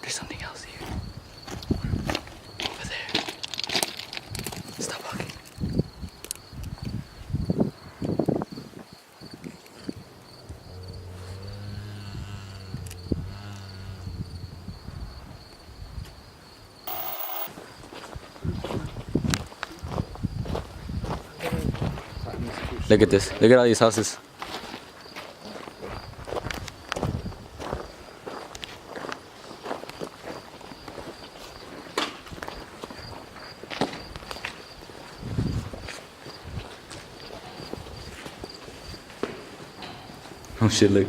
There's something else here. Over there. Stop walking. Look at this. Look at all these houses. Oh shit, look.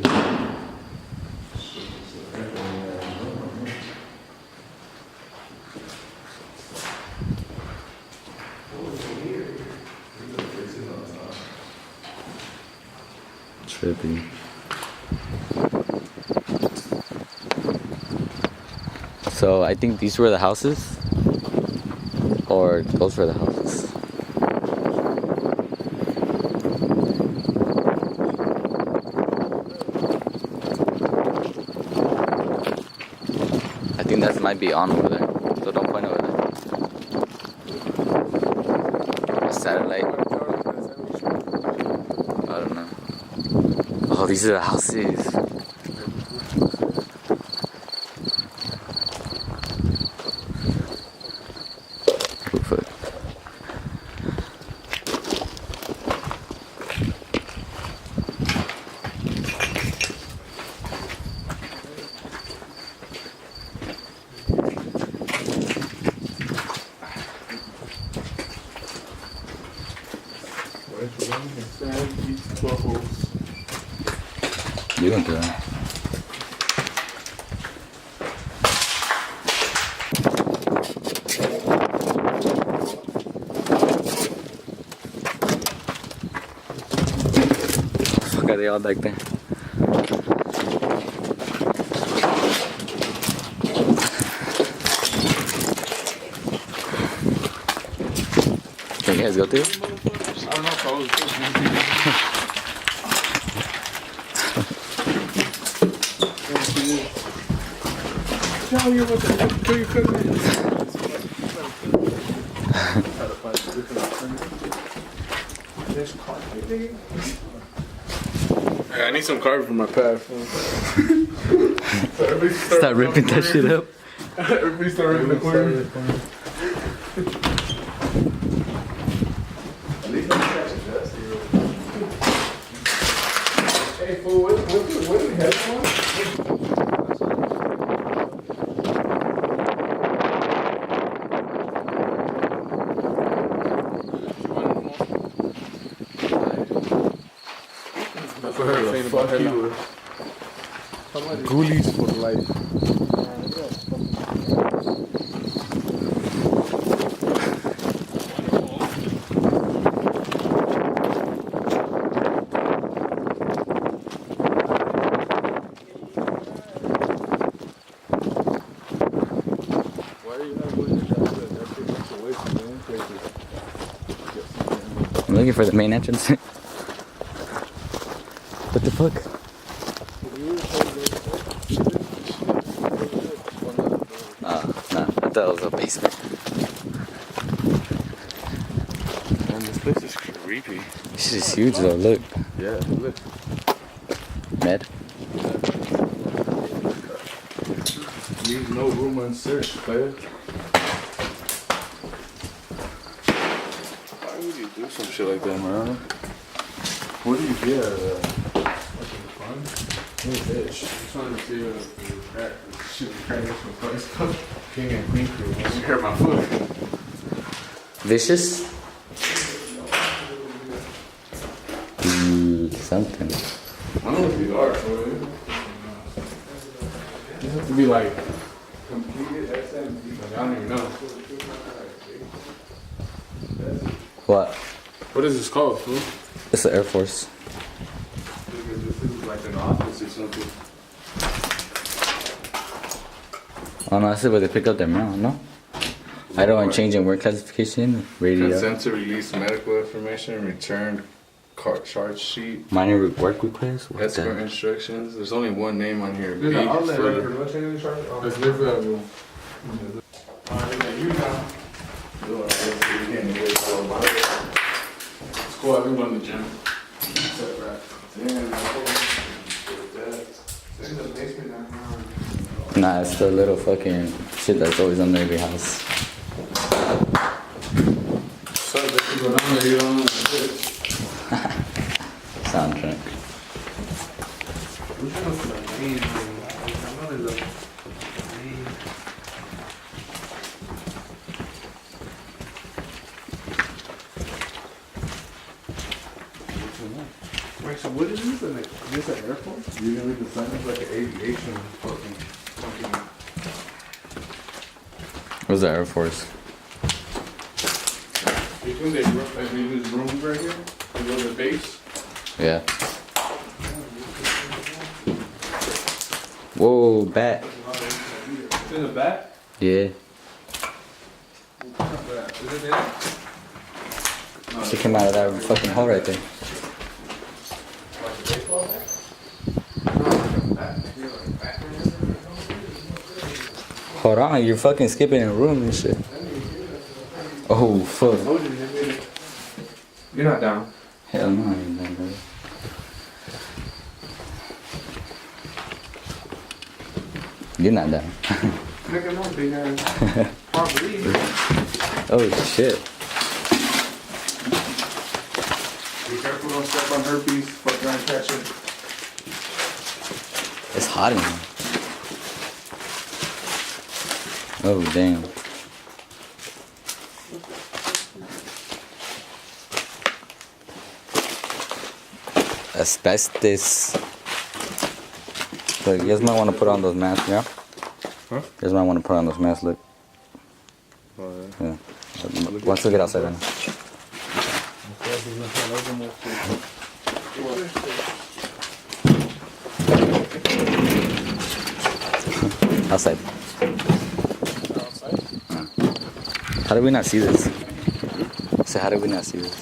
Trippy. So I think these were the houses, or those were the houses. I think that might be on over there, so don't point over there. A satellite. I don't know. Oh, these are the houses. Bigfoot. You don't do that. Fuck, are they all back there? Can you guys go through? I don't know if I was Tell you what the kill your cooking. I need some carbon for my pad. Start ripping that shit up. Everybody start ripping the corner. Hey, fool, what the headphones? Fuck you. Ghoulies for life. I'm looking for the main entrance. What the fuck? Nah, I thought it was a basement. Man, this place is creepy. This shit is huge though, look. Yeah, look. Med. Leave no room unsearched, player. Why would you do some shit like that, man? What do you get out of that? Fun? Bitch. Just wanted to see if crack. Shit was cracking some price cup. King and Queen crew. Once you hurt my foot. Vicious? Something. I don't know if you are, bro. You have to be like completed SMD. Like, I don't even know. What? What is this called, fool? It's the Air Force. This is like an office or something. Oh no, I said where they pick up their mail, no? I don't want change in work classification, radio. Consent to release medical information returned charge sheet. Minor work request? What Escort the? instructions. There's only one name on here. There's B an outlet for right the- pretty much in the chart. Let's live that room. Alright, you now. It's cool, everyone in the gym. Except that. Damn, There's a basement down Nah, it's the little fucking shit that's always under every house. so if you go down there, you don't know shit. Sound drunk. Which one is the main room? I know there's a main. Wait, so what is this? Is this an airport? You gonna read the sign? It's like an aviation fucking. What's the Air Force? You think they like they use rooms right here? They go to the base? Yeah. Whoa, bat. It's in the back? Yeah. Is it there? She came out of that fucking hole right there. Hold on, you're fucking skipping a room and shit. Oh, fuck. You're not down. Hell no, I ain't done that. You're not down. Look at my big ass. Probably. Oh, shit. Be careful, don't step on herpes. Fuck around, catch it. It's hot in here. Oh, damn. Asbestos. Look, you guys might want to put on those masks, yeah? Huh? You guys might want to put on those masks, look. Oh, Yeah. Once we get outside right now. Outside. How did we not see this? So how did we not see this?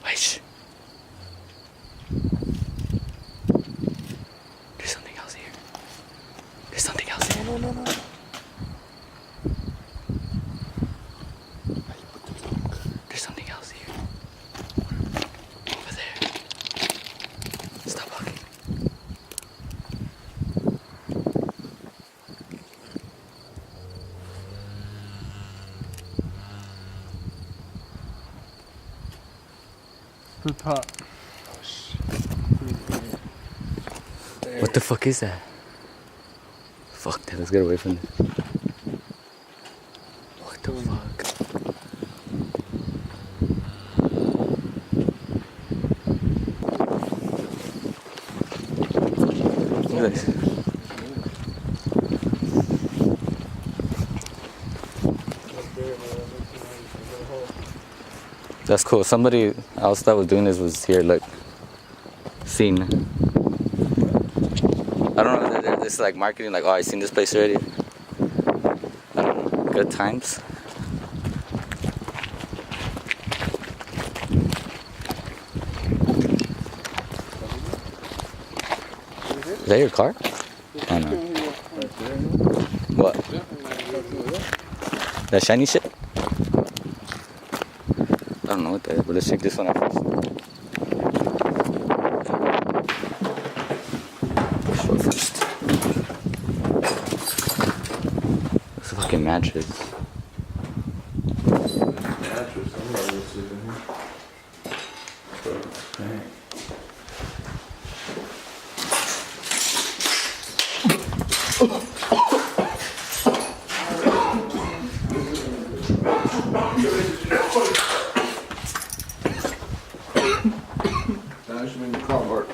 Wait, shh. There's something else here. There's something else here. No. There's something else here. Over there. Stop walking. The top. What the fuck is that? Fuck that, let's get away from this. What the fuck? Look at this. That's cool. Somebody else that was doing this was here, look. Seen. I don't know, it's like marketing, like, oh, I seen this place already. I don't know. Good times. Is that your car? Oh no. What? That shiny shit? I don't know what that is, but let's check this one out first. Show it first. It's a fucking mattress. Mattress, somebody was sleeping here. Dang. That should be in the car, Mark.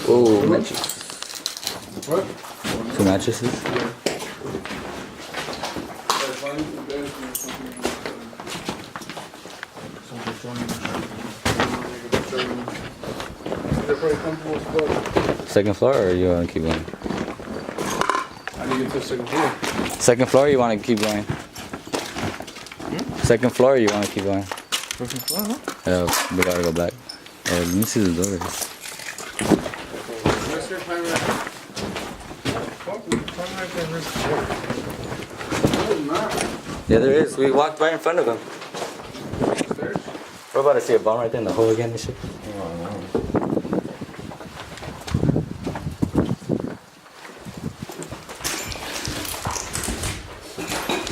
Oh, mattress. What? Two mattresses? Second floor, or you want to keep going? I You get to the second floor. Second floor, or you want to keep going? Second floor, or you want to keep going? Second floor, huh? Yeah, we gotta go back. Oh, let me see the door. Let's get time right now. Fuck, we climb right there and risk the door. No, it's not. Yeah, there is. We walked right in front of him. Stairs? We're about to see a bum right there in the hole again and shit.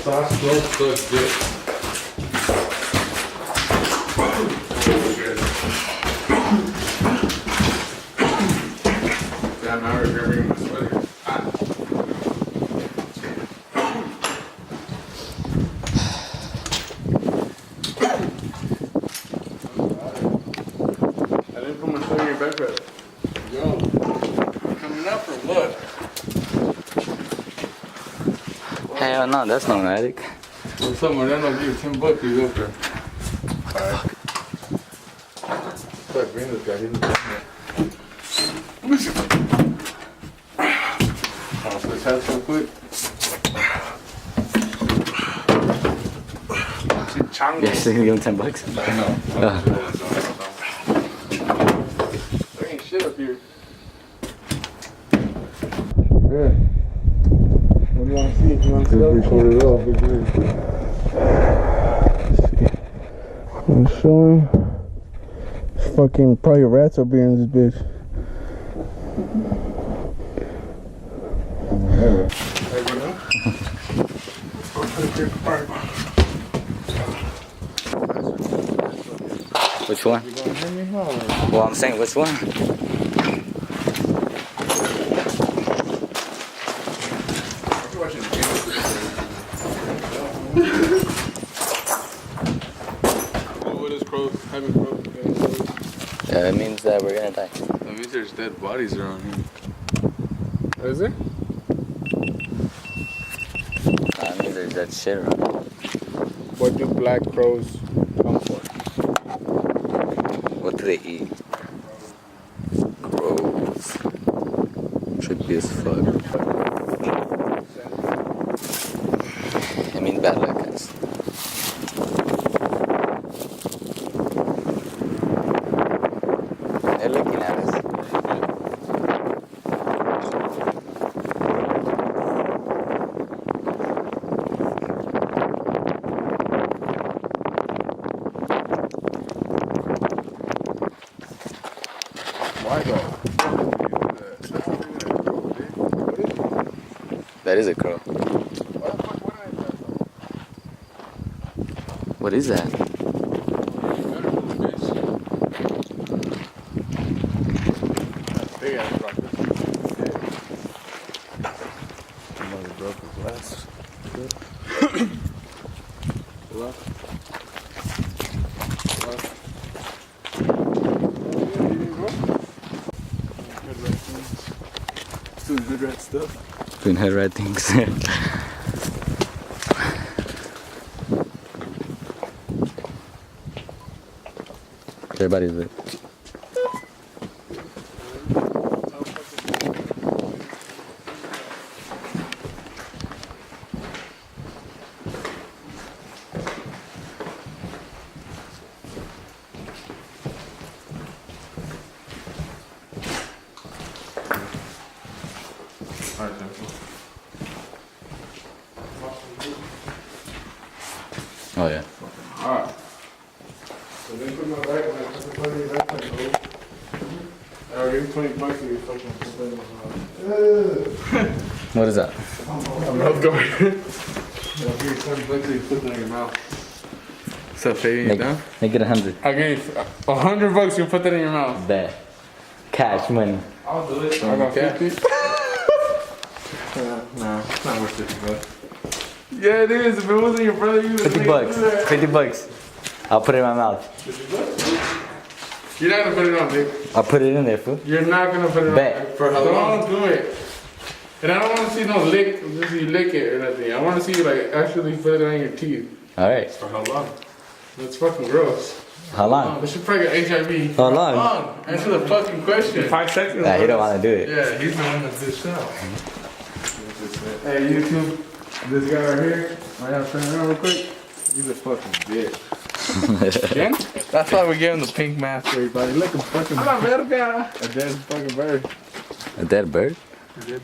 Sauce, roll, cook, dip. Damn, now we're grabbing my sweater. I didn't put my sweater in your backpack. Yo, coming up or what? Hell no, that's not magic. What's up, Mariano? I'll give you $10. He's up there. Alright. Fuck, bring this guy. He's in there. Oh, so let's have some quick. Yeah, so you give him $10. No. There ain't shit up here. Yeah. What do you want to see? You want to see I'm showing. Fucking probably rats up here in this bitch. Which one? Well, I'm saying which one? What is crows? Having crows? Yeah, it means that we're gonna die. That means there's dead bodies around here. Is there? It means there's that shit around. What do black crows come for? What do they eat? Gross. Trippy as fuck. It means bad luck, guys. They're looking at us. Why though? That is a crow. What is that? Big ass rock. Mother broke his glass. Left. Doing hood rat stuff. Doing head rat things. Everybody's lit. Alright, then. Oh yeah. Alright. So then put my back when I put the money in that thing, bro. I'll give you $20 if you fucking put that in my mouth. What is that? I'm not going. I'll give you $20 if you put that in your mouth. What's up, fading it down? Make it 100. I'll give you $100 if you put that in your mouth. Bet. Cash money. I'll do it. I got 50. Nah, it's not worth 50 bucks. Yeah, it is. If it wasn't your brother, you would 50 bucks. 50 bucks. I'll put it in my mouth. 50 bucks? You're not gonna put it on, Nick. I'll put it in there, fool. You're not gonna put it Bet. on. For how long? Don't do it. And I don't want to see no lick. Just you lick it or nothing. I want to see you like actually put it on your teeth. All right. For how long? That's fucking gross. How long? This should probably get HIV. How long? Answer the fucking question. 5 seconds. Nah, he don't want to do it. Yeah, he's the one that did this out. Hey, YouTube. This guy right here. I gotta turn around real quick. He's a fucking bitch. Again? That's why we gave him the pink mask, everybody. Look, a fucking. A dead fucking bird. A dead bird? You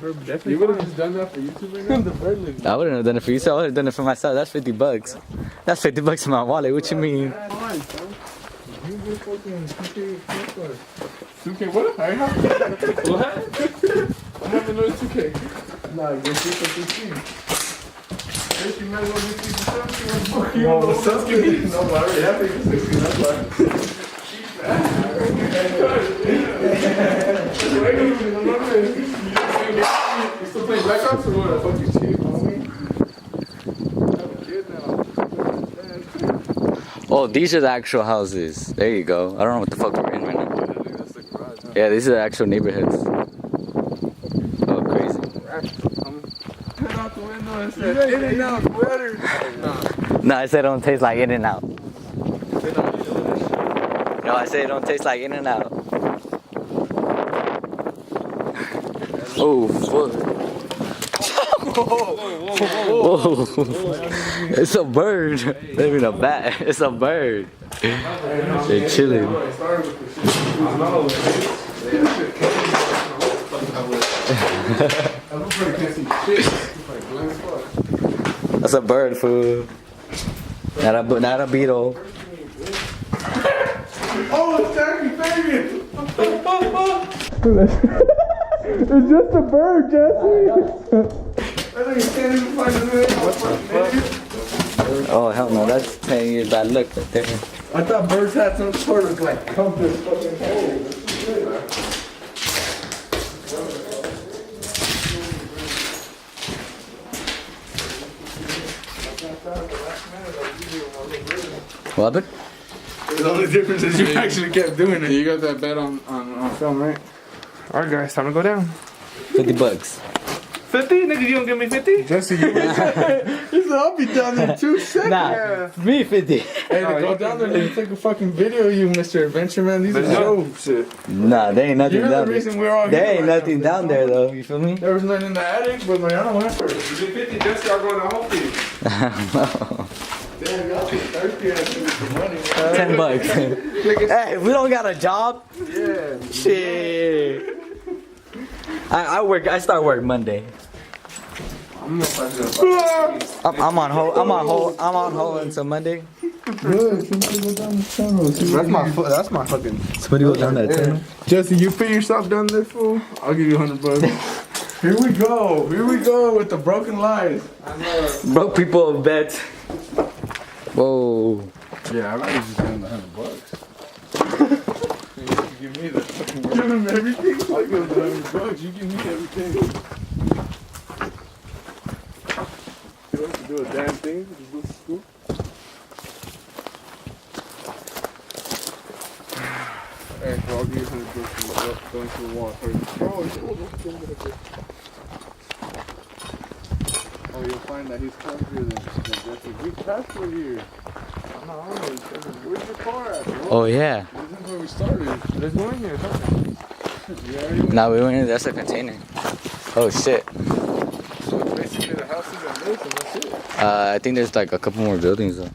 would have just done that for YouTube right now? The bird lives. I wouldn't have done it for you, so I would have done it for myself. That's $50. That's $50 in my wallet. What you mean? Fine, bro. You get fucking 2K. What? I have. What? I have another 2K. Nah, get FIFA 15. First, you might as well get FIFA 17. You want what's up? No, but I already have FIFA 16. That's why. You still playing Black Ops or what? Fuck you, cheap, homie. Oh, these are the actual houses. There you go. I don't know what the fuck we're in right now. Yeah, these are the actual neighborhoods. Oh, crazy. Turn out the window and say, in and out, better. No, I said it don't taste like In and Out. No, I said it don't taste like In and Out. Oh, fuck. Whoa. It's a bird. Not even a bat. It's a bird. They're chilling. That's a bird, fool. Not a beetle. Oh, it's Jackie Fabian! It's just a bird, Jesse! I think you can't even find the name. What the fuck? Oh, hell no. That's 10 years bad luck right there. I thought birds had some sort of like compass fucking hole. What happened? The only difference is you actually kept doing it. You got that bet on film, right? Alright, guys, time to go down. $50. 50? Nigga, you don't give me 50? Jesse, you he said, I'll be down there in 2 seconds. Nah, me 50. Hey, to go down there and take a fucking video of you, Mr. Adventure Man. These are show shit. Nah, there ain't nothing You're down the there. reason we're all here. There ain't right nothing now. down there though, you feel me? There was nothing in the attic, but Mariana went first. You get 50, Jesse, I'll go in the home for you. Damn, y'all be thirsty ass niggas for money, man. $10. Hey, we don't got a job. Yeah. Shit. I start work Monday. I'm gonna fuck I'm on hold until Monday. That's my fucking. Somebody go down that tunnel. Jesse, you fit yourself down there, fool? I'll give you $100. Here we go with the broken lies. Broke people bet. Whoa. Yeah, I'd rather just give him the $100. You give me the fucking give him everything. I give him the $100. You give me everything. You don't have to do a damn thing. Just go to school. Hey, bro, I'll give you $100 for going to the wall first. Oh, you'll find that he's country than Jesse. We passed through here. No, where's your car at, bro? Oh yeah. This is where we started. Let's go in here. Now we went in. That's a container. Oh shit. So it's basically the houses and this and that's it. I think there's like a couple more buildings though.